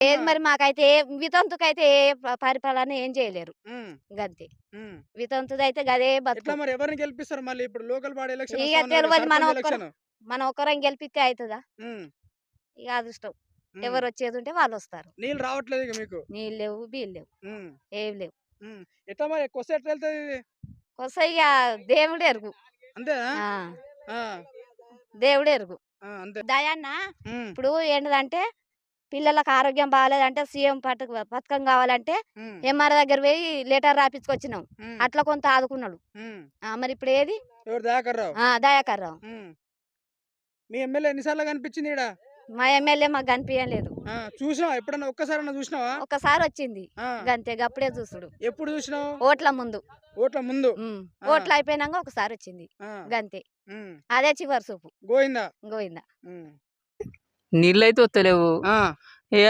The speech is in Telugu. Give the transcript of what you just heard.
ఏది మరి మాకైతే వితంతుకైతే ఏ పరిపాలన ఏం చేయలేరు. హ్మ్. గంతే. హ్మ్. వితంతుదైతే గదే ఎట్లా బతుకు. మరి ఎవరిని గెలిపిస్తారు మళ్ళీ? ఇప్పుడు లోకల్ బాడీ ఎలక్షన్ ఇగ వస్తా ఉన్నది కదా! తెలవదు సర్పంచ్ ఎలక్షన్. మనం ఒక్కరం గెలిపిస్తే అయితదా? హ్మ్. ఇగ అదృష్టం. హ్మ్. ఎవరొచ్చేదుంటే వాళ్ళొస్తారు. నీళ్ళు రావట్లేదు ఇక మీకు. నీళ్ళు లేవు, బీళ్ళు లేవు. హ్మ్. ఏవి లేవు. హ్మ్. ఎట్లా మరి కొస ఎట్లా ఎళ్తది ఇది? ఇగ దేవుడెరుగు. అంతేనా? ఆ! ఆ! దేవుడెరుగు. ఆ! అంతే. దయన్న హ్మ్. ఇప్పుడు ఏంటిదంటే పిల్లలకు ఆరోగ్యం బాలేదంటే సీఎం పథకం కావాలంటే హ్మ్. ఎంఆర్ దగ్గర పోయి లెటర్ రాపిచ్చుకొచ్చినాం. హ్మ్. అట్లా కొంత ఆదుకున్నాడు. హ్మ్. మరి ఇప్పుడు ఏది? ఎవరు దయాకర్ రావు. దయాకర్ రావు. హ్మ్. మీ ఎమ్మెల్యే ఎన్ని సార్లు కనిపించింది ఈడ? మా ఎమ్మెల్యే మాకు కనిపియలేదు. ఆ! చూసినావా? ఎప్పుడన్నా ఒక్కసారన్నా చూసినావా? ఒక్కసారి వచ్చింది. ఆ! గంతే గప్పుడే చూసుడు. ఎప్పుడు చూసినావు? ఓట్ల ముందు. ఓట్ల ముందు. ఆ! ఓట్లు అయిపోయినాక ఒకసారి వచ్చింది. ఆ! గంతే. హ్మ్. అదే చివరి చూపు. గోయిందా? గోవిందా. హ్మ్. నీళ్ళైతే వత్తలేవు. ఆ! ఏ